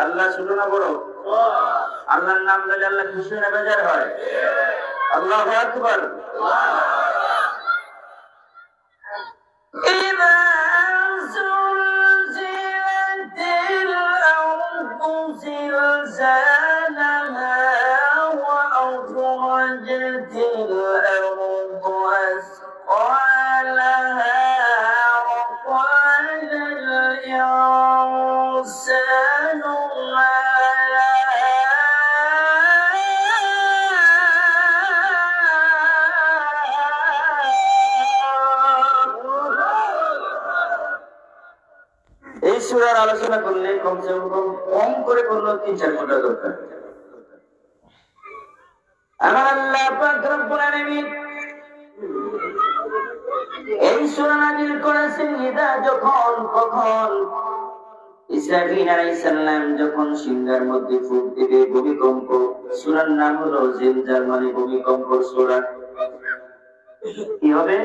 আল্লাহ শুধু না বড়, আল্লাহর নাম বলে আল্লাহ খুশি না বেজার হয়? আল্লাহু আকবার। এই সূরার আলোচনা করলে কমসে কম করে করলো 3-4 ঘন্টা দরকার। আমার আল্লাহ পাক রব্বুল আলামিন এই সূরা নাযিল করেছেন কখন ইসরাফিল আলাইহিস সালাম যখন সিংহার মধ্যে ফুঁক দিবে, ভূমিকম্প। সূরার নাম হলো জিলজাল, মানে ভূমিকম্প সূরা। কি হবে?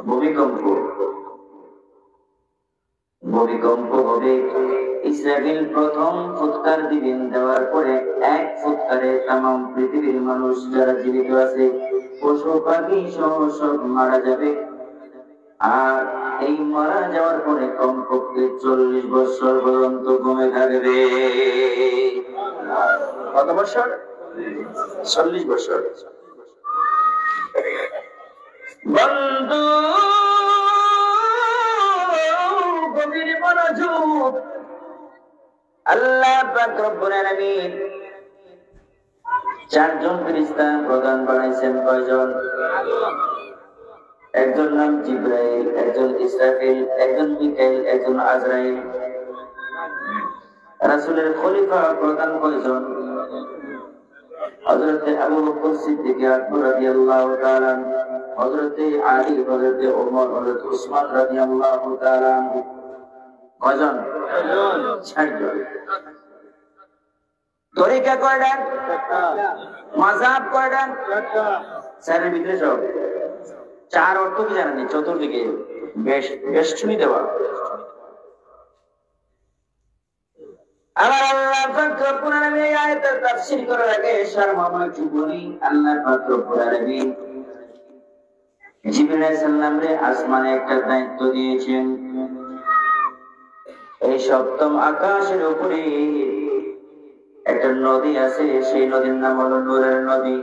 ভূমিকম্প। ভূমিকম্প হবে। ইসরাফিল প্রথম ফুৎকার দিবেন, দেওয়ার পরে এক ফুৎকারে তামাম পৃথিবীর মানুষ যারা জীবিত আছে, পশু পাখি সহ সব মারা যাবে। আর এই মারা যাওয়ার পরে কমপক্ষে 40 বছর পর্যন্ত ঘুমে থাকবে। কত বছর? 40 বছর। বন্ধু গভীর মনোযোগ। আল্লাহ পাক রব্বুল আলামিন 4 জন ফেরেশতা প্রধান বানাইছেন। কয়জন? একজন নাম জিবরাইল, একজন ইসরাফিল, একজন মিকাইল, একজন আজরাইল। রাসূলের খলিফা প্রধান কয়জন? হযরত আবু বকর সিদ্দিক আকবর রাদিয়াল্লাহু তাআলা, হযরত আলী, হযরত ওমর, হযরত উসমান রাদিয়াল্লাহু তাআলা। কয়জন? 4 জন। তরিকা কয়টা? মাযহাব কয়টা? 4 এর ভিতরে সব 4 অর্থ কি জানেন? চতুর্দিকে বেষ্টনী দেওয়া। আল্লাহ পাক রব্বুল আলামিন এই আয়াতের তাফসীর করার আগে সারমর্ম একটু বলি। আল্লাহ পাক রব্বুল আলামিন জিবরাইল আলাইহিস সালামকে আসমানে একটা দায়িত্ব দিয়েছেন। এই সপ্তম আকাশের উপরে একটা নদী আছে, সেই নদীর নাম হলো নূরের নদী।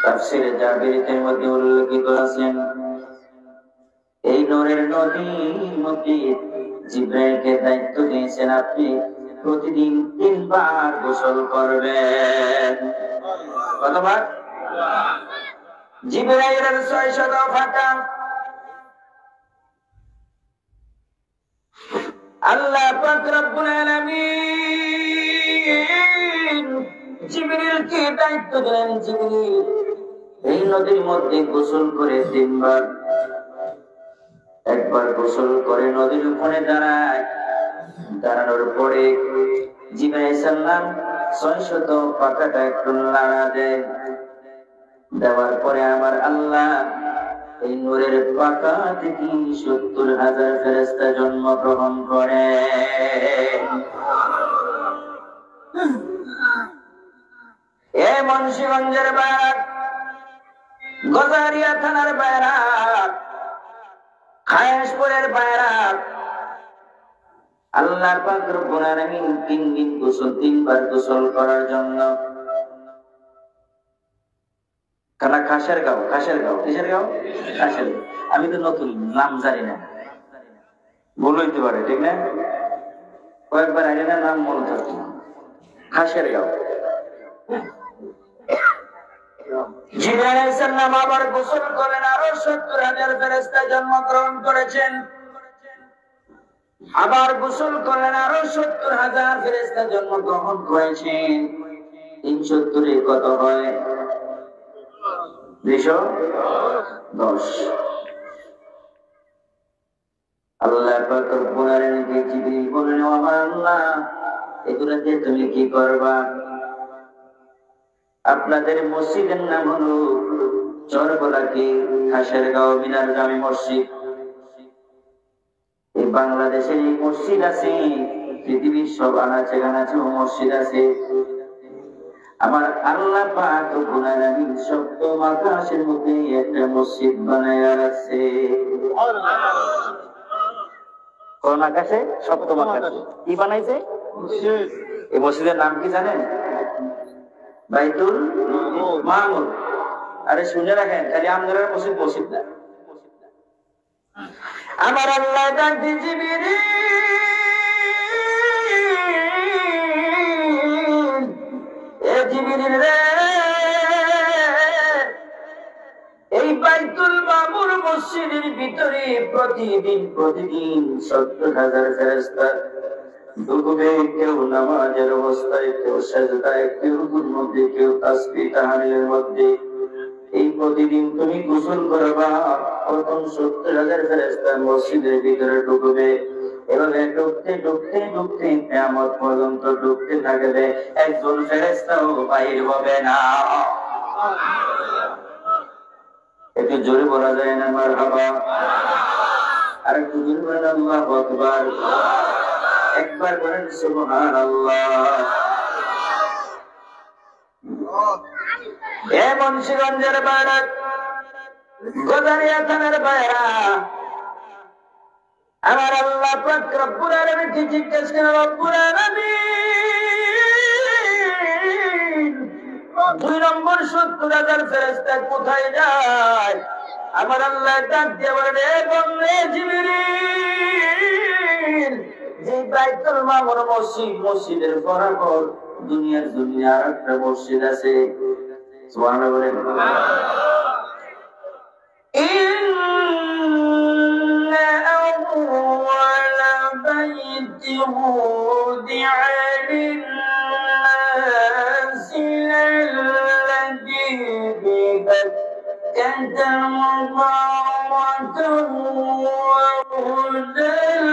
তাফসীরে জাবিরের মধ্যে উল্লেখিত আছেন, এই নূরের নদীর মধ্যে জিবরাইলকে দায়িত্ব দিয়েছেন, আপনি প্রতিদিন 3 বার গোসল করবেন। কতবার? জিবরাইলের 600 ফাঁকা। আল্লাহ পাক রব্বুল আলামিন জিবরাইলকে দায়িত্ব দিলেন, জিবরাইল এই নদীর মধ্যে গোসল করে 3 বার। একবার গোসল করে নদীর উপরে দাঁড়ায়, দাঁড়ানোর পরে জিবরাইল আলাইহিস সালাম 600 পাকাটা একটু নাড়া দেয়। দেওয়ার পরে আমার আল্লাহ এই নূরের পাকা থেকে 70,000 ফেরেশতা জন্মগ্রহণ করে। এ মুন্সিগঞ্জের বাইরাক, গজারিয়া থানার বাইরাক, খায়েশপুরের বাইরাক, আল্লাহ পাক রব্বুল আলামিন 3 দিন গোসল, 3 বার গোসল করার জন্য। কানা খাসের গাঁও, কিসের গাঁও? খাসের। আমি তো নতুন, নাম জানি না, ভুল হইতে পারে, ঠিক না? কয়েকবার আগে না নাম মনে থাকতো। খাসের গাঁও। জিবরাইল আলাইহিস সালাম আবার গোসল করেন, আরো 70,000 ফেরেশতা জন্মগ্রহণ করেছেন। আবার গোসল করলেন, আরো 70,000 ফেরেশতা জন্মগ্রহণ করেছেন। 370 কত হয়? 210। পাক রব্বুল আলামিনকে জিবরিল বললেন, ও আমার আল্লাহ, এগুলোতে তুমি কি করবা? আপনাদের মসজিদের নাম হলো চরবলাকি খাসেরগাঁও মিনার জামি মসজিদ। এই বাংলাদেশে এই মসজিদ আছে, পৃথিবীর সব আনাচে কানাচে মসজিদ আছে। আমার আল্লাহ পাক রব্বুল আলামিন সপ্তম আকাশের মধ্যে একটা মসজিদ বানায়া রাখছে। কোন আকাশে? সপ্তম আকাশে। কি বানাইছে? মসজিদ। এই মসজিদের নাম কি জানেন? বাইতুল মামুর। আরে শুনে রাখেন, খালি আমদারের মসজিদ মসজিদ না। আমার আল্লাহ ডাক দিয়ে জিবরিল, এ জিবরিল রে, এই বাইতুল মামুর মসজিদের ভিতরে প্রতিদিন 70,000 ফেরেশতা ঢুকবে। কেউ নামাজের অবস্থায়, কেউ সাজদায়, কেউ রুকুর মধ্যে, কেউ তাসবিহ তাহলিলের মধ্যে। এই প্রতিদিন তুমি গোসল করবা, প্রথম 70,000 ফেরেশতা মসজিদের ভিতরে ঢুকবে। এভাবে ঢুকতে ঢুকতে ঢুকতে কিয়ামত পর্যন্ত ঢুকতে থাকবে, একজন ফেরেশতাও বাইর হবে না। একটু জোরে বলা যায় না মারহাবা? আর একটু জোরে বলেন আল্লাহু আকবার। একবার বলেন সুবহানাল্লাহ। এ মুন্সিগঞ্জের বাইরা, গজারিয়া থানার বাইরা, আমার আল্লাহ পাক রব্বুল আলামিনকে জিজ্ঞেস করেন, রব্বুল আলামিন 2 নম্বর 70,000 ফেরেশতা কোথায় যায়? আমার আল্লাহ ডাক দিয়ে বলেন, এ বন্দে জিবরিল, যে বাইতুল মামুর মসজিদ, মসজিদের বরাবর দুনিয়ার জমিনে আরেকটা মসজিদ আছে। সুবহানাল্লাহ বলেন। ইন্না আউওয়ালা বাইতি উদিআ লিন-নাসি লাল্লাযী বিবাক্কাতা মুবারাকান ওয়া হুদাল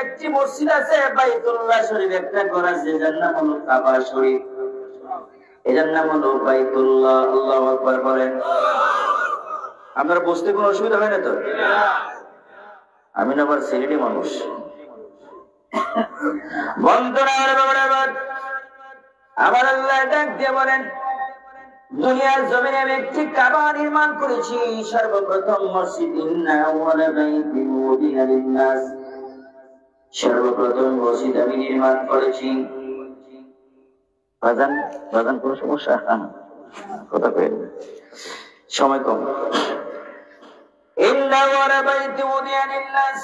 একটি মসজিদ আছে বাইতুল্লাহ শরীফ, একটা ঘর আছে যার নাম হলো কাবা শরীফ, এটার নাম হলো বাইতুল্লাহ। আল্লাহু আকবার বলেন। আপনারা বুঝতে কোনো অসুবিধা হয় না তো? আমি না আবার সিলেটি মানুষ। বন্ধুরা আমার আল্লাহ ডাক দিয়ে বলেন, দুনিয়ার জমিনে আমি একটি কাবা নির্মাণ করেছি, সর্বপ্রথম মসজিদ। ইন্না আউওয়ালা বাইতিন উদিআ লিন-নাস, সর্বপ্রথম মসজিদ আমি নির্মাণ করেছি। বাজান বাজান কোন সমস্যা? কথা কইেন, সময় কম। ইন্না আউওয়ালা বাইতিন উদিআ লিন-নাস,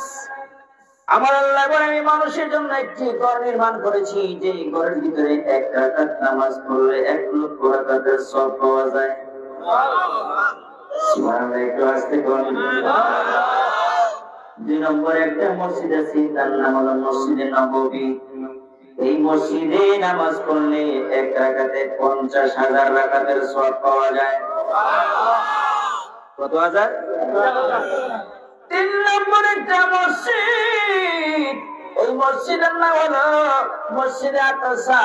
আমার আল্লাহ বলেন, আমি মানুষের জন্য একটি ঘর নির্মাণ করেছি, যে ঘরের ভিতরে 1 রাকাত নামাজ পড়লে 1 লক্ষ রাকাতের সওয়াব পাওয়া যায়। সুবহানাল্লাহ। একটু আস্তে বলুন। 2 নম্বরে একটা মসজিদ আছে, তার নাম হলো মসজিদে নববী। এই মসজিদে নামাজ পড়লে 1 রাকাতে 50,000 রাকাতের সওয়াব পাওয়া যায়। কত হাজার? 3 নম্বরে একটা মসজিদ, এই মসজিদের নাম হলো মসজিদে আকসা,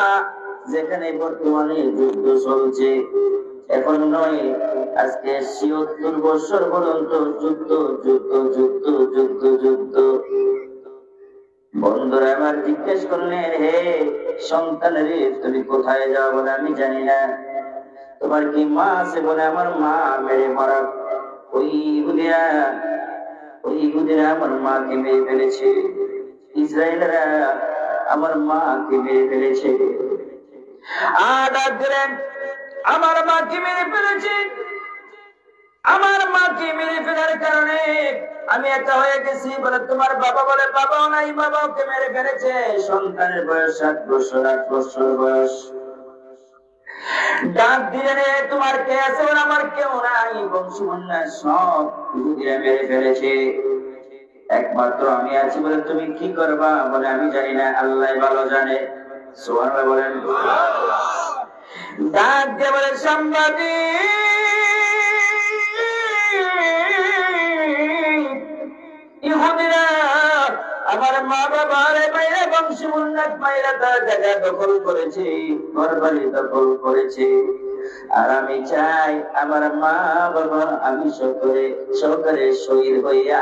যেখানে বর্তমানে যুদ্ধ চলছে। এখন নয়, আজকে ৭৬ বছর পর্যন্ত যুদ্ধ যুদ্ধ যুদ্ধ যুদ্ধ যুদ্ধ। বন্ধুরা আমার জিজ্ঞেস করলেন, হে সন্তান রে, তুমি কোথায় যাও? বলে, আমি জানি না। তোমার কি মা আছে? বলে, আমার মা মেরে মারা, ওই ইহুদিরা আমার মাকে মেরে ফেলেছে, ইসরায়েলরা আমার মাকে মেরে ফেলেছে। আমার মাকে মেরে ফেলেছে, আমার মাকে মেরে ফেলার কারণে আমি একা হয়ে গেছি। বলে, তোমার বাবা? বলে, বাবাও নাই, বাবাকে মেরে ফেলেছে। সন্তানের বয়স 7 বছর 8 বছর বয়স। ডাক দিলেন, তোমার কে আছে? বলে, আমার কেউ নাই, বংশমন্যা সব ইহুদিরা মেরে ফেলেছে। একমাত্র আমি আছি বলে তুমি কি করবা? বলে আমি জানি না, আল্লাহ ভালো জানে। সুবহানাল্লাহ বলেন। ডাক দিয়ে বলে ইহুদিরা আমার মা বাবার মায়েরা বংশী উন্নত মায়েরা তার জায়গা দখল করেছে, ঘর বাড়ি দখল করেছে। আর আমি চাই আমার মা বাবা আমি সহকারে শহীদ হইয়া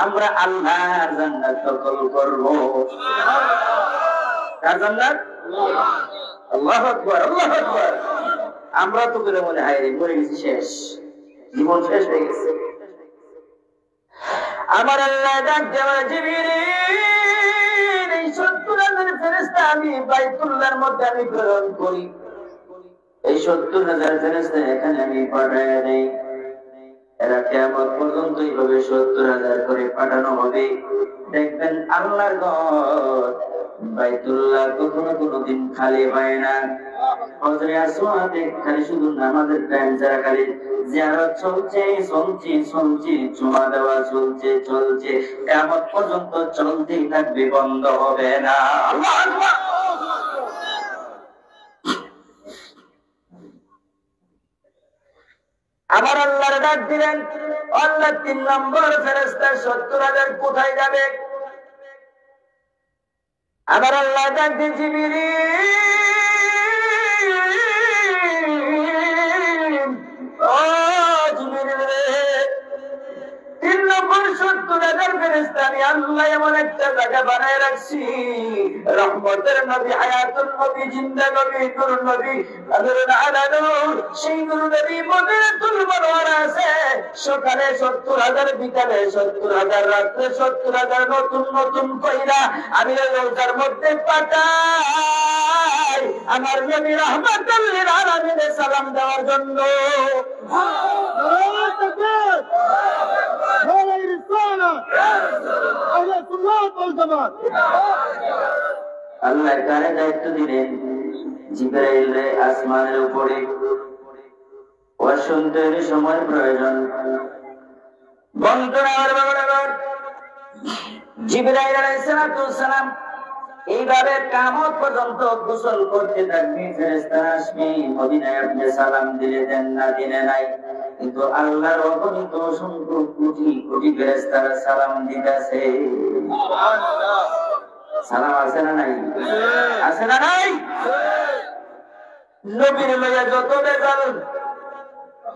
আমরা আল্লাহর জান্নাত দখল করব। কার জান্নাত? আল্লাহু আকবার, আল্লাহু আকবার। আমরা তো করে মনে হয় মরে গেছি, শেষ, জীবন শেষ হয়ে গেছে। আমার আল্লাহ ডাক দেওয়া জিবরিল, এই ৭০,০০০ ফেরেশতা আমি বাইতুল্লাহর মধ্যে আমি প্রেরণ করি। এই ৭০,০০০ ফেরেশতা এখানে আমি পাঠায় দেই। এরা কিয়ামত পর্যন্ত এইভাবে ৭০,০০০ করে পাঠানো হবে। দেখবেন আল্লাহর ঘর বাইতুল্লাহ কখনো কোনোদিন খালি হয় না। হযরত আসওয়াদে খালি শুধু নামাজের টাইম ছাড়া খালি জিয়ারত চলছে, জুমা দেওয়া চলছে, কিয়ামত পর্যন্ত চলতেই থাকবে, বন্ধ হবে না। আল্লাহু আকবার। আবার আল্লাহর ডাক দিলেন, আল্লাহ ৩ নম্বর ফেরেশতা ৭০,০০০ কোথায় যাবে? আবার আল্লাহ ডাক দিয়ে জিবরিল, ও জিবরিল রে, ৩ নম্বর ৭০,০০০ ফেরেশতা আমি আল্লাহ এমন একটা জায়গা বানায় রাখছি, রহমতের নবী, হায়াতুল নবী, জিন্দা নবী, নূর নবী, নূরুন আলা নূর, সেই নূর নবী মদিনাতুল মুনাওয়ারা আছে। সকালে ৭০,০০০, বিকালে ৭০,০০০, রাত্রে ৭০,০০০ নতুন নতুন কইরা আমি রোজার মধ্যে পাঠাই আমার নবী রহমাতুল লিল আলামিনের সালাম দেওয়ার জন্য। আল্লাহ কারে দায়িত্ব দিলেন? জিবরাইল আসমানের উপরে ওয়াশন্তের সময় প্রয়োজন। বন্ধুরা আমার জিবরাইল আলাইহিস সালাম এইভাবে কিয়ামত পর্যন্ত গোসল করতে থাকবে, ফেরেশতারা আসবে, মদিনায় আপনি সালাম দিলে দেন না দিলে নাই, কিন্তু আল্লাহর অগণিত অসংখ্য কোটি কোটি ফেরেশতারা সালাম দিতেছে। সুবহানাল্লাহ। সালাম আছে না নাই? আছে না নাই? নবীর লইয়া যত বেজাল,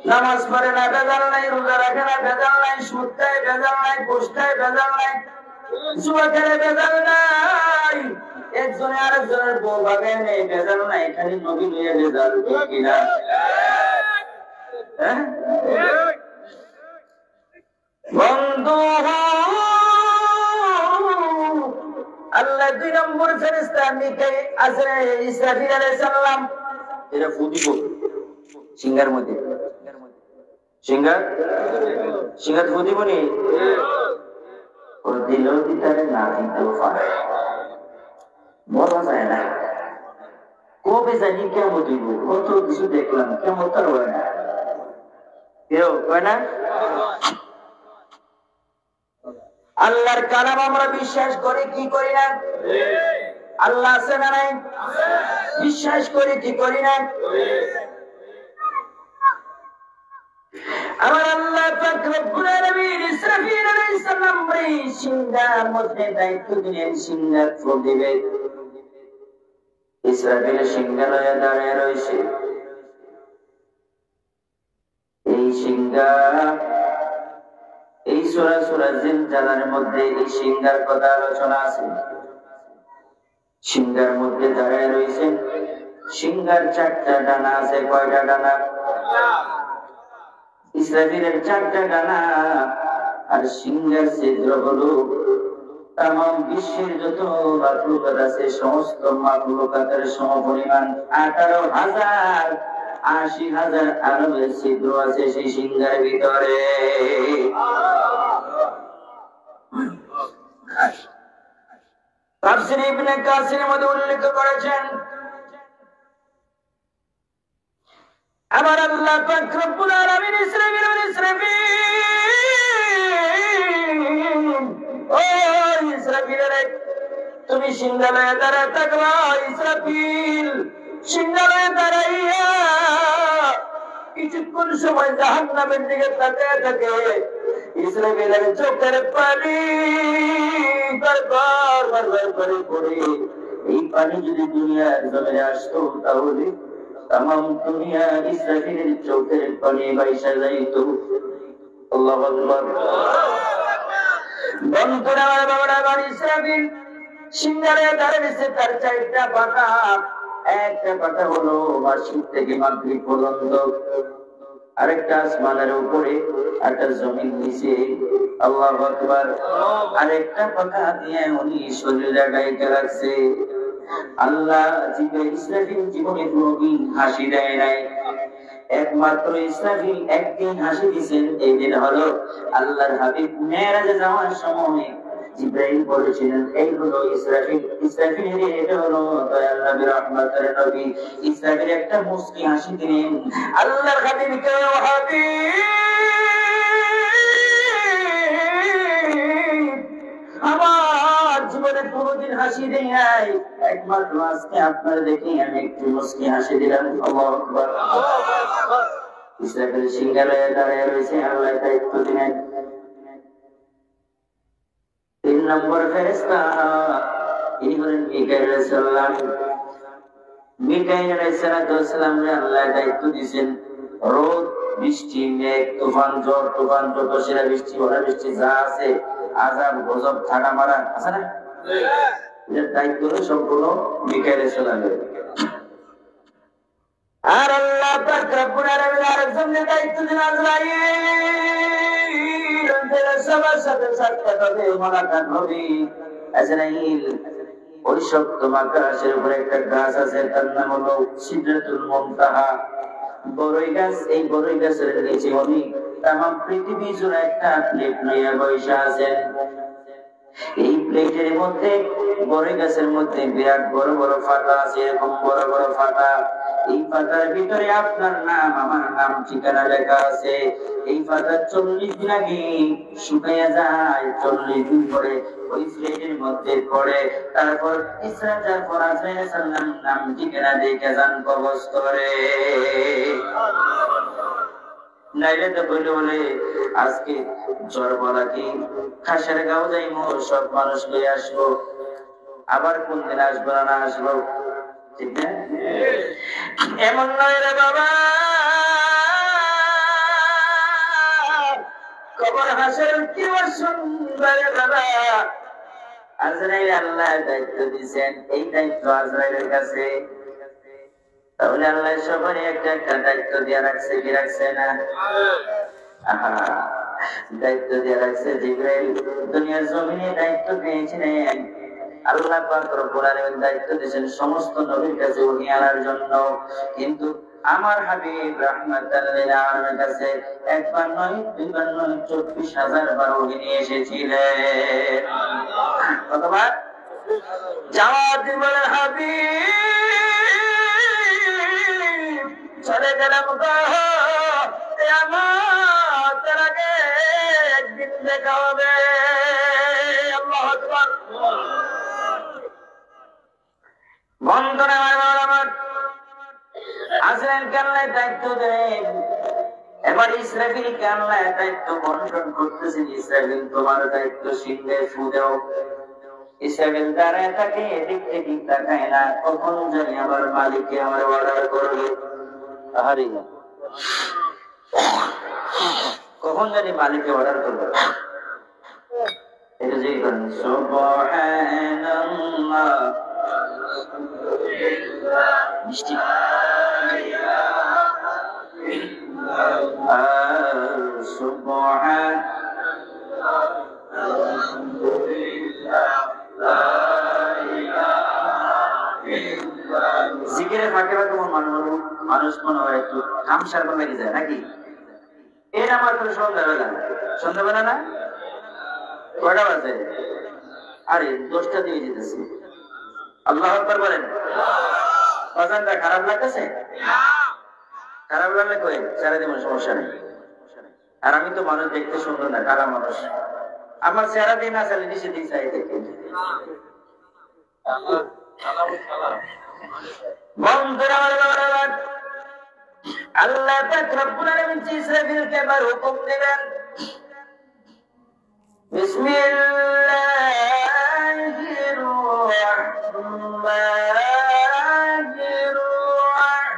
নামাজ পড়ে না বেজাল নাই, রোজা রাখে না বেজাল নাই, সুদ খায় বেজাল নাই, ঘুষ খায় বেজাল নাই, জুয়া খেলে বেজাল নাই, একজনে আরেকজনের বউ ভাগে নেই বেজাল নাই, খালি নবী লইয়া বেজাল। ঠিক কিনা? বন্ধু, আল্লাহ ২ নম্বর ফেরেশতা মিকাইল আজরাইল ইসরাফিল আলাইহিস সালাম এরা ফু দিব সিংহার মধ্যে। সিংহার ফু দিব নি? দিলেও দিতে না দিতেও পারে, বলা যায় না। কবে জানি কেমন দিব, কত কিছু দেখলাম, কেমন তার হয় না, কেউ হয় না। আল্লাহর কালাম আমরা বিশ্বাস করি কি করি না? আল্লাহ আছে না নাই? বিশ্বাস করি কি করি না? আমার আল্লাহ পাক রব্বুল আলামিন ইসরাফিল আলাইহিস সালাম এই সিংহার মধ্যে দায়িত্ব দিলেন, সিংহার ফু দিবে। ইসরাফিল সিংহা লয়ে দাঁড়িয়ে রয়েছে। এই সিংহা এই সূরা জিলজালার মধ্যে এই সিংহার কথা আলোচনা আছে। সিংহার মধ্যে দাঁড়িয়ে রয়েছে। সিংহার ৪টা ডানা আছে। কয়টা ডানা? ইসরাফিলের ৪টা ডানা। আর সিংহার ছিদ্র হলো তাম বিশ্বের যত মাখলুকাত আছে সমস্ত মাখলুকাতের সমপরিমাণ ১৮,০০০ ৮০,০০০ আরবের ছিদ্র আছে সেই সিংহার ভিতরে। তাফসীর ইবনে কাসিরের মধ্যে উল্লেখ করেছেন, আমার আল্লাহ পাক রব্বুল আলামিন ইসরাফিল ও ইসরাফিলের তুমি সিংহালয়ে দাঁড়ায় থাকবা ইসরাফিল সিংহালয়ে দাঁড়াইয়া কিছুক্ষণ সময় জাহান্নামের দিকে তাকায় থাকে ইসরাফিলের চোখের পানি বারবার বারবার করে পড়ে এই পানি যদি দুনিয়ার জমিনে আসতো তাহলে তাম দুনিয়া ইসরাফিলের চোখের পানি বাইসা যাইত। আল্লাহু আকবার। বন্ধুরা আমার বাবারা আমার ইসরাফিল সিংহালয়ে দাঁড়িয়েছে তার চারটা পাখা একটা পাখা হলো মাসিক থেকে মাগরিব পর্যন্ত আরেকটা আসমানের উপরে একটা জমিন নিচে আল্লাহু আকবার আরেকটা পাখা দিয়ে উনি শরীরে গায়ে রাখছে। আল্লাহ ইসরাফিল জীবনে কোনদিন হাসি দেয় নাই একমাত্র ইসরাফিল একদিন হাসি দিয়েছেন এই দিন হলো আল্লাহর হাবিব মেরাজে যাওয়ার সময় জিবরাইল বলেছিলেন এই হলো ইসরাফিল ইসরাফিলের এটা হলো দয়াল নবী রহমতের নবী ইসরাফিল একটা মুস্কি হাসি দিলেন আল্লাহর হাবিবকে হাবিব আমার জীবনে কোনদিন হাসি দেই নাই একমাত্র আজকে আপনার দেখে আমি একটু মুস্কি হাসি দিলাম। আল্লাহু আকবার। ইসরাফিল সিংহালয়ে দাঁড়িয়ে রয়েছে আল্লাহ দায়িত্ব দিলেন। 3 নম্বর ফেরেশতা ইনি হলেন মিকাইল আলাইহিস সালাম। মিকাইল আলাইহিস সালামকে আল্লাহ দায়িত্ব দিয়েছেন রোদ বৃষ্টি মেঘ তুফান ঝড় তুফান যত সেরা বৃষ্টি ওরা বৃষ্টি যা আছে আযাব গজব ঠাডা মারা আছে না এর দায়িত্ব সম্পূর্ণ মিকাইল আলাইহিস সালামের। আর আল্লাহ পাক রব্বুল আলামিন আরেকজনের দায়িত্ব দিলেন আজরাইল সবার সাথে সাক্ষাৎ হবে মুলাকাত হবে। আজরাইল ওই সপ্তম আকাশের উপরে একটা গাছ আছে তার নাম হলো সিদরাতুল মুনতাহা বড়ই গাছ। এই বড়ই গাছের নিচে উনি তামাম পৃথিবী জুড়ে একটা প্লেট নিয়ে বসে আছেন। এই প্লেটের মধ্যে বড়ই গাছের মধ্যে বিরাট বড় বড় ফাটা আছে এরকম বড় বড় ফাটা এই পাতার ভিতরে আপনার নাম আমার নাম ঠিকানা লেখা আছে। এই পাতা 40 দিন আগে শুকাইয়া যায় 40 দিন পরে ওই প্লেটের মধ্যে পড়ে তারপর ইসরাজার ফরাজের নাম ঠিকানা দেখে যান কবজ করে নাইলে তো বলে আজকে জ্বর বলা কি খাসের গাঁও যাইমো সব মানুষ লয়ে আসবো আবার কোন দিন আসবো না আসবো ঠিক না এমন নয় রে বাবা। কবর হাসের কি সুন্দর বাবা আজরাইল আল্লাহ দায়িত্ব দিয়েছেন এই দায়িত্ব আজরাইলের কাছে। তাহলে আল্লাহ সবারই একটা একটা দায়িত্ব দিয়ে রাখছে কি রাখছে না দায়িত্ব দিয়ে রাখছে। জিবরাইল দুনিয়ার জমিনে দায়িত্ব পেয়েছিলেন আল্লাহ পাক রব্বুল আলামিন দায়িত্ব দিয়েছেন সমস্ত নবীর কাছে ওহী আনার জন্য কিন্তু আমার হাবিব রাহমাতাল লিল আলামিনের কাছে একবার নয় দুইবার নয় 24,000 বার ওহী নিয়ে এসেছিলেন। কতবার জবাব দিবেন হাবিব চলে গেলাম গো কিয়ামতের আগে একদিন দেখা হবে। আল্লাহু আকবার। বন্ধুরা আমার আজরাইল আল্লাহ দায়িত্ব দেন এবার ইসরাফিল আল্লাহ দায়িত্ব বন্টন করতেছেন। ইসরাফিল তোমার দায়িত্ব সিংহে ফু দাও। ইসরাফিল দাঁড়ায় থাকে এদিক থেকে তাকায় না কখন জানি আমার মালিককে আমার অর্ডার করবে আহারে কখন জানি মালিককে অর্ডার করবে এটা যে করেন সুবহানাল্লাহ মিষ্টি জিকিরের ফাঁকে ফাঁকে মানুষ মনে হয় একটু হামসার লেগে যায় নাকি এর আমার কোনো সন্ধ্যাবেলা না কয়টা বাজে আরে 10টা দিয়ে যেতেছি। আল্লাহু আকবার বলেন। বাজানটা খারাপ লাগতেছে খারাপ লাগলে কই ছেড়ে দেবেন সমস্যা নেই। আর আমি তো মানুষ দেখতে সুন্দর না কালা মানুষ আমার চেহারা দিন আসলে নিচে দিন চাই দেখেন বন্ধুরা আমার বাবারা, আল্লাহ পাক রব্বুল আলামিন ইসরাফিলকে আবার হুকুম দিবেন, বিসমিল্লাহির রাহমানির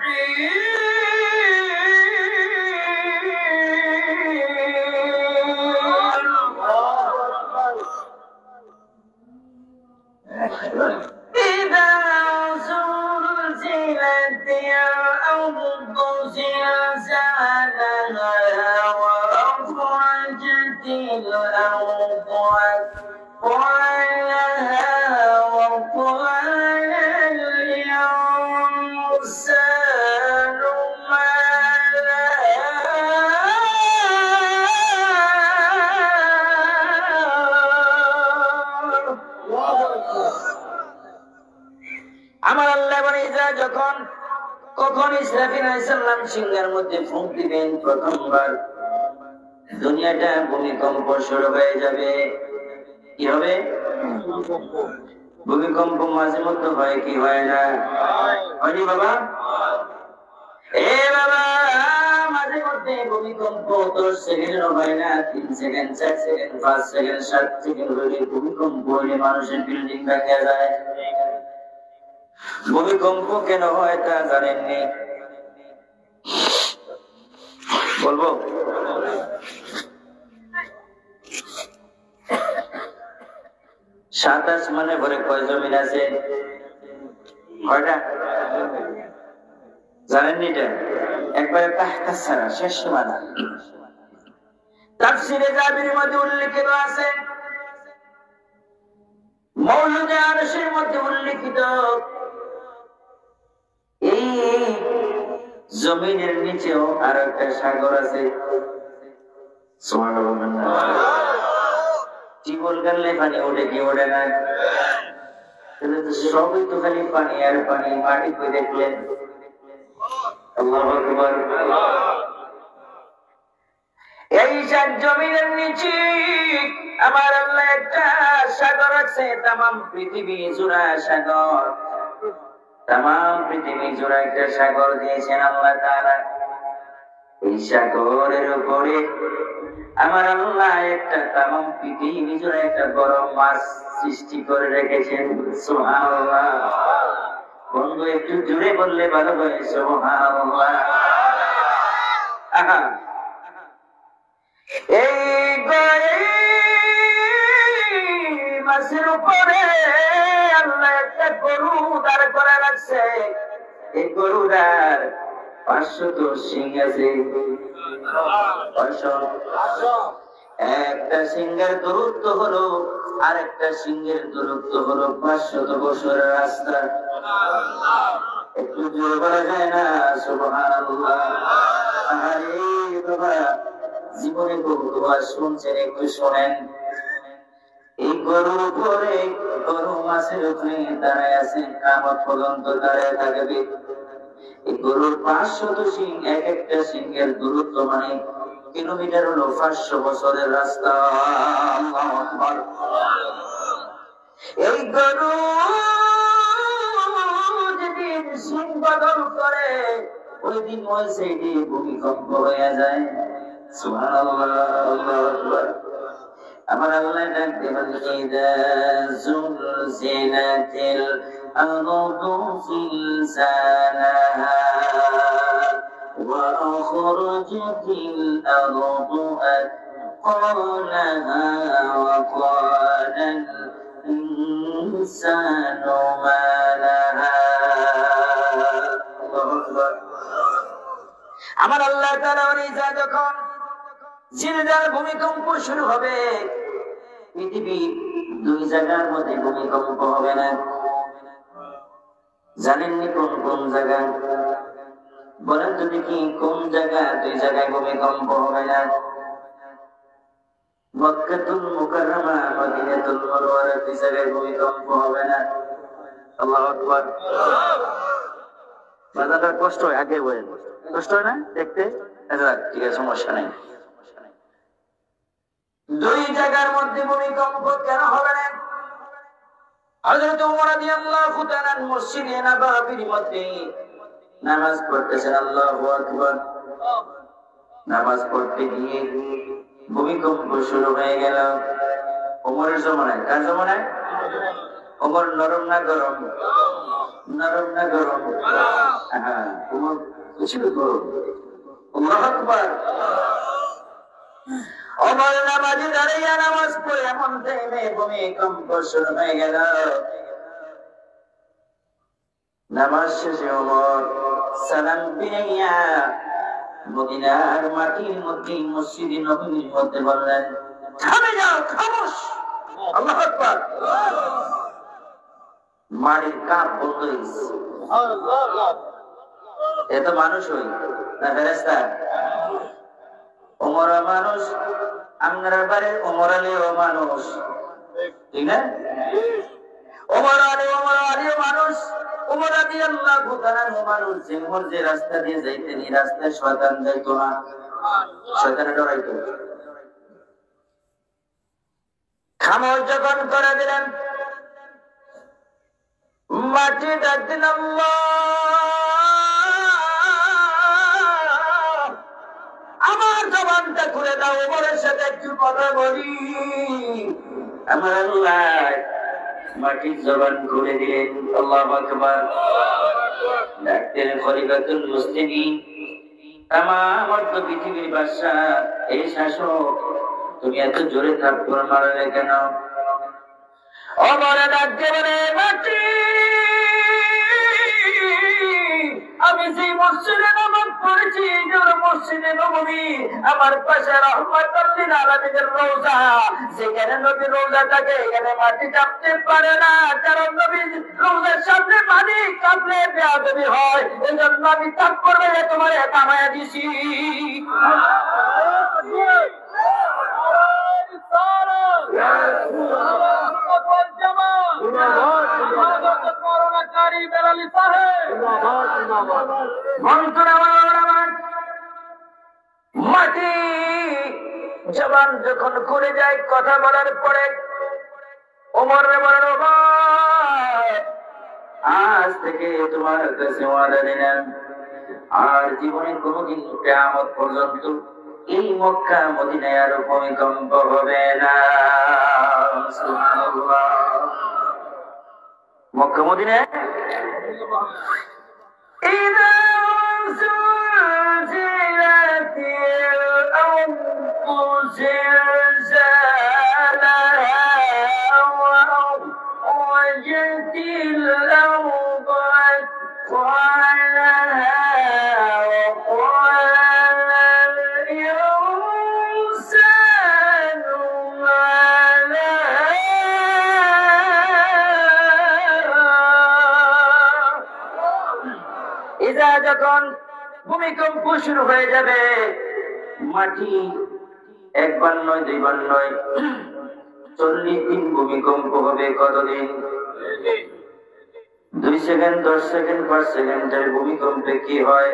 রহিম। إذا زلزلت الأرض زلزالها وأخرجت الأرض أثقالها وقال الإنسان ما আমার আল্লাহ বলে যখন কখন ইসরাফিল আলাইহিস সালাম সিংহের মধ্যে ফুঁক দিবেন, প্রথমবার দুনিয়াটা ভূমিকম্প শুরু হয়ে যাবে। কি হবে? ভূমিকম্প মাঝে মধ্যে হয় কি হয় না? হয়নি বাবা? এ বাবা, মাঝে মধ্যে ভূমিকম্প 10 সেকেন্ডও হয় না, 3 সেকেন্ড, 4 সেকেন্ড, 5 সেকেন্ড, 7 সেকেন্ড হলে ভূমিকম্প হলে মানুষের বিল্ডিং ভেঙে যায়। ভূমিকম্প কেন হয় তা জানেননি? বলবো? সাত আসমানে ভরে কয় জমিন আছে? কয়টা জানেননি? এটা একবারে তাহতা ছাড়া শেষ সীমানা। তাফসীরে জাবিরের মধ্যে উল্লেখিত আছে, মওলুদে আরশের মধ্যে উল্লেখিত, এই জমিনের নিচেও আর একটা সাগর আছে। সুবহানাল্লাহ। টিউবওয়েল গানলে পানি ওঠে কি ওঠে না? সবই তো খালি পানি আর পানি। মাটি কই দেখলেন? আল্লাহু আকবার। এই জমিনের নিচে আমার আল্লাহ একটা সাগর আছে, তামাম পৃথিবী জোড়া সাগর, তামাম পৃথিবী জোড়া একটা সাগর দিয়েছেন আল্লাহ তাআলা। এই সাগরের উপরে আমার আল্লাহ একটা তামাম পৃথিবী জোড়া একটা বড় মাছ সৃষ্টি করে রেখেছেন। সুবহানাল্লাহ। বন্ধু একটু জোরে বললে ভালো হয়। সুবহানাল্লাহ। আহা, এই মাছের উপরে আল্লাহ একটা গরু দাঁড় করে রাখছে। এই গরুটার 500 সিং আছে। একটা সিংহের দূরত্ব হলো আরেকটা সিংহের দূরত্ব হলো 500 বছরের রাস্তা। একটু জোরে বলা যায় না? সুবহানাল্লাহ। আরে বাবা, জীবনে বহুবার শুনছেন, একটু শোনেন। এই গরুর উপরে, গরু মাছের উপরে দাঁড়ায় আছে, কিয়ামত পর্যন্ত দাঁড়ায় থাকবে। এই গরুর 500 সিং, এক একটা সিংহের দূরত্ব মানে কিলোমিটার হলো 500 বছরের রাস্তা। আল্লাহু আকবার। এই গরু যেদিন সিং বদল করে ওই দিন ওই সাইডে ভূমিকম্প হয়ে যায়। সুবহানাল্লাহ। আল্লাহু আকবার। আমার আল্লাহ ডাকতে বলে, ইযা যুলজিলাতিল আরদু জিলজালাহা ওয়া আখরাজাতিল আরদু আথqalaha ওয়া ক্বালাল ইনসানু মা লাহা। আল্লাহু আকবার। আমার আল্লাহ তাআলা ইজা যখন জিলজাল ভূমিকম্প শুরু হবে, পৃথিবীর 2 জায়গার মধ্যে ভূমিকম্প হবে না। জানেননি কোন কোন জায়গা? বলেন তো দেখি, কোন জায়গা 2 জায়গায় ভূমিকম্প হবে না? মক্কাতুল মুকাররমা, মদিনাতুল মুনাওয়ারা 2 জায়গায় ভূমিকম্প হবে না। আল্লাহু আকবার। বাজারটা কষ্ট হয়, আগে বলেন কষ্ট হয় না দেখতে? আচ্ছা ঠিক আছে, সমস্যা নাই। দুই জায়গার মধ্যে ভূমিকম্প কেন হবে না? হযরত ওমর রাদিয়াল্লাহু তাআলা মসজিদে নববীর মধ্যে নামাজ পড়তেছেন, আল্লাহু আকবার। নামাজ পড়তে গিয়ে ভূমিকম্প শুরু হয়ে গেল। ওমরের জমানায়, কার জমানায়? ওমর নরম না গরম? নরম না গরম? হ্যাঁ, ওমর ছিল গরম। আল্লাহু আকবার। ওমর নামাজে দাঁড়িয়ে নামাজ পড়ে এমন টাইমে ভূমিকম্প শুরু হয়ে গেল। নামাজ শেষে ওমর সালাম ফিরাইয়া মদিনার মাটির মধ্যে মসজিদে নববীর মধ্যে বললেন, থামে যাও, খামোশ। আল্লাহু আকবার। মাটির কাপ বন্ধ হয়ে গেছে। এত মানুষ হই না ফেরেশতা? ওমর মানুষ, আমরা বাড়ির ওমর আলীও মানুষ, ঠিক না? ওমর আলীও মানুষ। ওমর রাদিয়াল্লাহু তাআলা মানুষ। ওমর যে রাস্তা দিয়ে যাইতেন, এই রাস্তায় শয়তান যাইতো না, শয়তানে ডরাইতো। খামোশ যখন করে দিলেন, মাটি ডাক দিল, আল্লাহ, আমার জবানটা খুলে দাও, ওমরের সাথে একটু কথা বলি। আমার আল্লাহ মাটির জবান খুলে দিলেন। আল্লাহু আকবার। ডাকতেন খলিফাতুল মুসলিমিন, তামাম পৃথিবীর বাদশা, এই শাসক, তুমি এত জোরে থাপ্পড় মারলে কেন? ওমর ডাকতে বলে, মাটি, আমি যে মসজিদে নামাজ পড়েছি, মসজিদে নববী, আমার পাশে রাহমাতুল লিল আলামিনের রওজা, যেখানে নবীর রওজা থাকে, এখানে মাটি কাঁপতে পারে না, কারণ নবীর রওজার সামনে পানি কাঁপলে বেয়াদবি হয়। এজন্য আমি তাকবীর বলে তোমার থামায়া দিছি। মাটি জবান যখন খুলে যায় কথা বলার পরে ওমর বলেন, আজ থেকে তোমার কাছে ওয়াদা দিলাম, আর জীবনে কোনোদিন কিয়ামত পর্যন্ত এই মক্কা মদিনায় আর ভূমিকম্প হবে না। সুবহানাল্লাহ। মক্কা মদিনায় إذا زلزلت الأرض زلزالها وأخرجت الأرض أثقالها وقال الإنسان ما لها ইজা যখন ভূমিকম্প শুরু হয়ে যাবে, মাটি একবার নয়, দুইবার নয়, 40 দিন ভূমিকম্প হবে। কতদিন? 2 সেকেন্ড, 10 সেকেন্ড, 5 সেকেন্ডের ভূমিকম্পে কি হয়?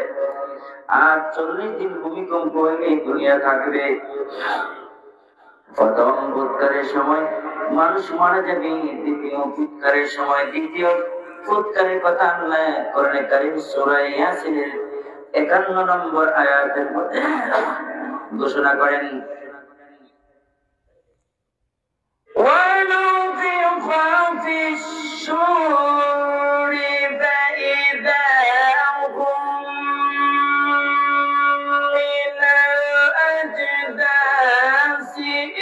আর 40 দিন ভূমিকম্প হলে দুনিয়া থাকবে। প্রথম ফুৎকারের সময় মানুষ মারা যাবে, দ্বিতীয় ফুৎকারের সময়, দ্বিতীয় ফুৎকারের কথা আল্লাহ কোরআনে কারীম সূরা ইয়াসিনের 51 নম্বর আয়াতের মধ্যে ঘোষণা করেন, وَنُفِخَ فِي الصُّورِ فَإِذَا هُمْ مِنَ الْأَجْدَاثِ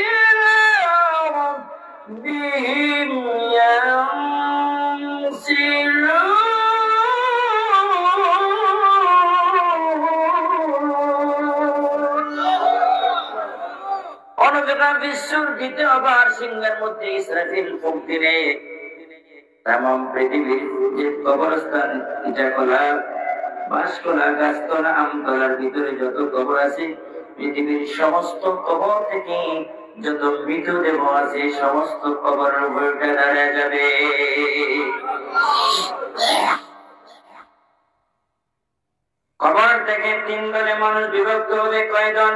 إِلَى رَبِّهِمْ يَنسِلُونَ। বিশ্বর দ্বিতীয়বার সিংহের মধ্যে ইসরাফিল ফুঁক দিলে তামাম পৃথিবীর যে কবরস্থান, ইটাখোলা, বাঁশখোলা, গাছতলা, আমতলার ভিতরে যত কবর আছে, পৃথিবীর সমস্ত কবর থেকে যত মৃতদেহ আছে, সমস্ত কবরের ভয়টা দাঁড়িয়ে যাবে। কবর থেকে 3 দলে মানুষ বিভক্ত হবে। কয়জন?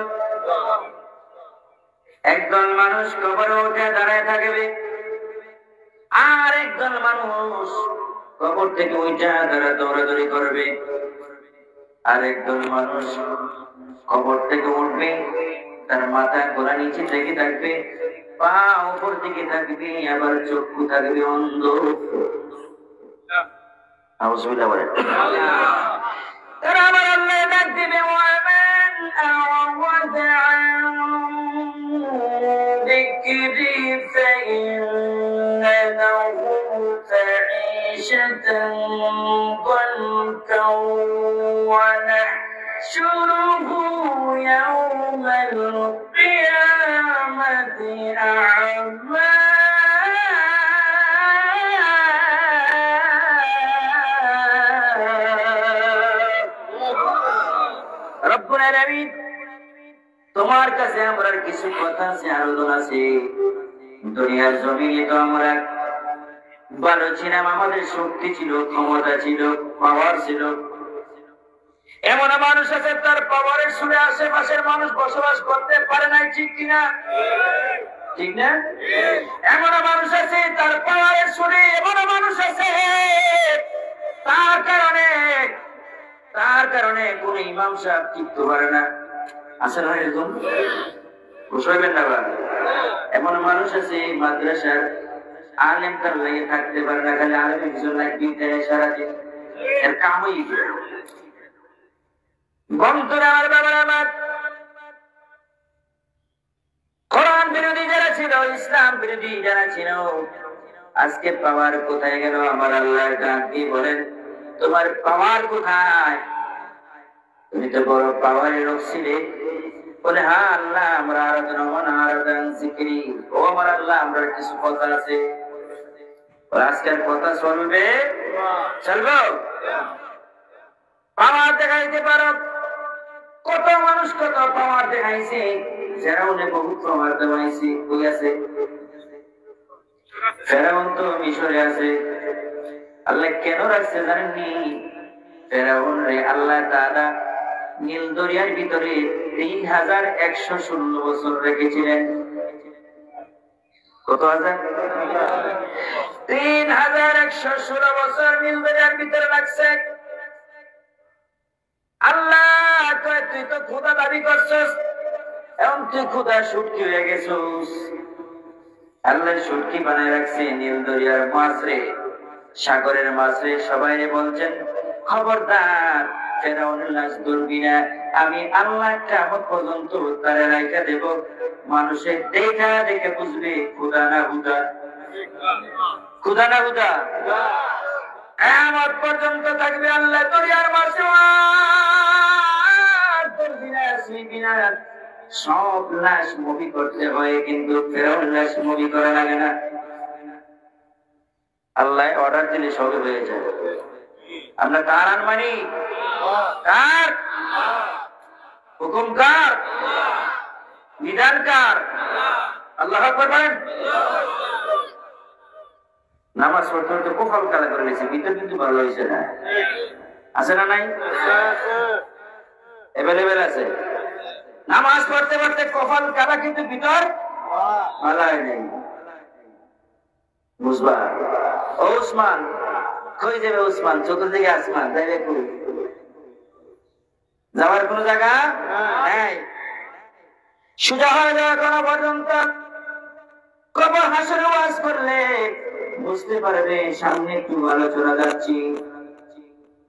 একদল মানুষ কবরে উঠে দাঁড়ায় থাকবে, আর একদল মানুষ কবর থেকে উঠে দাঁড়া দৌড়াদৌড়ি করবে। আর একদল মানুষ কবর থেকে উঠবে, তার মাথা গোড়া নিচে থেকে থাকবে, পা উপর দিকে থাকবে, আবার চক্ষু থাকবে অন্ধ। আউযুবিল্লাহ বলেন। তারা আবার আল্লাহ ডাক দিবে, ওয়ামান আ'রাদা আন যিকরি ফাইন্না লাহু মাঈশাতান দানকা ওয়া নাহশুরুহু ইয়াওমাল কিয়ামাতি আ'মা। রব্বুল আলামিন, তোমার কাছে আমরা কিছু কথা আছে, আবেদন আছে। দুনিয়ার জমিনে তো আমরা ভালো ছিলাম, আমাদের শক্তি ছিল, ক্ষমতা ছিল, পাওয়ার ছিল। এমন মানুষ আছে তার পাওয়ারের সুরে আশেপাশের মানুষ বসবাস করতে পারে নাই, ঠিক কিনা? ঠিক না? এমন মানুষ আছে তার পাওয়ারের সুরে, এমন মানুষ আছে তার কারণে কোন ইমাম সাহেব টিকতে পারে না। আছে না এরকম? বুঝবেন না বা? এমন মানুষ আছে মাদ্রাসার আলেম তার লেগে থাকতে পারে না, খালি আলেমের কিছু লাগবে দেয় সারাদিন, এর কামই বন্ধুরা আমার, বাবার আমার, কোরআন বিরোধী যারা ছিল, ইসলাম বিরোধী যারা ছিল, আজকে পাওয়ার কোথায় গেল? আমার আল্লাহর ডাক দিয়ে বলেন, তোমার পাওয়ার কোথায়? তুমি তো বড় পাওয়ারের লোক ছিলে। বলে, হ্যাঁ আল্লাহ, আমরা আরাধনা জিকিরি। ও আমার আল্লাহ, আমরা কিছু কথা আছে, আজকের কথা চলবে, চলবো। পাওয়ার দেখাইতে পারো, কত মানুষ কত পাওয়ার দেখাইছে, ফেরাউনে বহু পাওয়ার দেখাইছে। কই আছে? ফেরাউন তো মিশরে আছে। আল্লাহ কেন রাখছে জানেননি? ফেরাউন রে আল্লাহ তাআলা নীল দরিয়ার ভিতরে 3116 বছর রেখেছিলেন। কত হাজার? 3116 বছর নীল দরিয়ার ভিতরে রাখছে। আল্লাহ কয়, তুই তো খোদা দাবি করছিস, এখন তুই খোদা সুটকি হয়ে গেছিস। আল্লাহ সুটকি বানায় রাখছে নীল দরিয়ার মাঝে, সাগরের মাঝে। সবাই বলছেন, খবরদার ফেরাউনের লাশ ধরবি না, আমি আল্লাহ কিয়ামত পর্যন্ত তারে রাইখা দেব। মানুষের দেখা দেখে বুঝবে খোদা না হুদা, খোদা না হুদা। কিয়ামত পর্যন্ত থাকবে আল্লাহ দরিয়ার মাঝে, সব লাশ মুভি করতে হয়, কিন্তু ফেরাউনের লাশ মুভি করা লাগে না। আল্লাহ অর্ডার দিলে সবে হয়ে যায়। আমরা কার আনমানি? কার হুকুম? কার বিধান? কার? আল্লাহু আকবার বলেন। নামাজ পড়তে পড়তে কপাল কালা করে নিয়েছে, ভিতর কিন্তু ভালো হয়েছে না। আছে না নাই? এভেলেবেল আছে। নামাজ পড়তে পড়তে কপাল কালা, কিন্তু ভিতর ভালো হয় নাই। বুঝবা? ও উসমান, কই যাবে উসমান? চতুর্দিকে আসমান, যাইবে কই? যাওয়ার কোন জায়গা নাই। সোজা হয়ে যাওয়া কোনো পর্যন্ত কবর হাসরে ওয়াজ করলে বুঝতে পারবে সামনে একটু আলোচনা যাচ্ছি,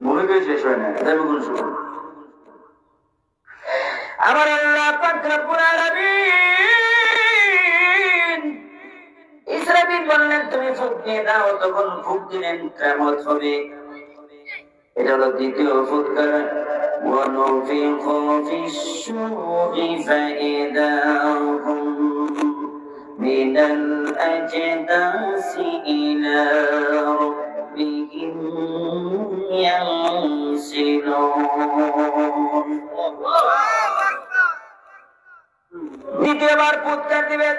মনে করে শেষ হয় না, যাইবে কোন সময়? আমার আল্লাহ পাক রব্বুল আলামিন ইসরাফিল বললেন, তুমি ফুঁক দিয়ে দাও। তখন ফুঁক দিলেন, কিয়ামত হবে। এটা হলো দ্বিতীয় ফুৎকার। ونفخ في الصور فإذا هم من الأجداث إلى ربهم ينسلون। দ্বিতীয়বার ফুৎকার দিবেন,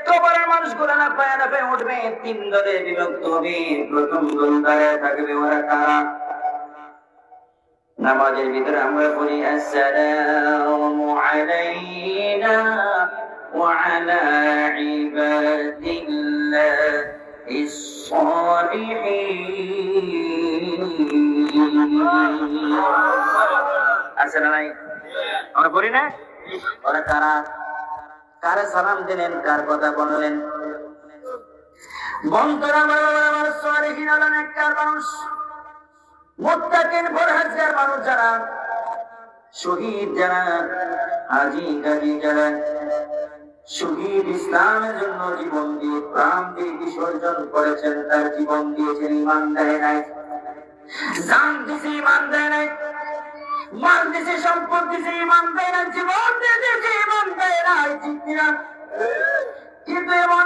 কবরের মানুষগুলো না পায়ে না পায়ে উঠবে, তিন দলে বিভক্ত হবে। প্রথম দল দাঁড়ায় থাকবে, ওরা কারা? নামাজের ভিতরে আমরা বলি, আসসালামু আলাইনা وعلى عباد الله الصالحين আসলে নাই আমরা পড়ি না ওরা কারা কারা সালাম দিলেন কার কথা বললেন বন্ধুরা আমার সালেহীন হলেন একটা মানুষ মুত্তাকিন পরহেজগার মানুষ যারা শহীদ যারা হাজী গাজী যারা শহীদ ইসলামের জন্য জীবন দিয়ে প্রাণ দিয়ে বিসর্জন করেছেন তার জীবন দিয়েছেন ঈমান দেয় নাই জান দিয়েছে ঈমান দেয় নাই মাল দিয়েছে সম্পদ দিয়েছে ঈমান দেয় নাই জীবন দিয়েছে ঈমান দেয় নাই ঠিক কিনা কিন্তু এমন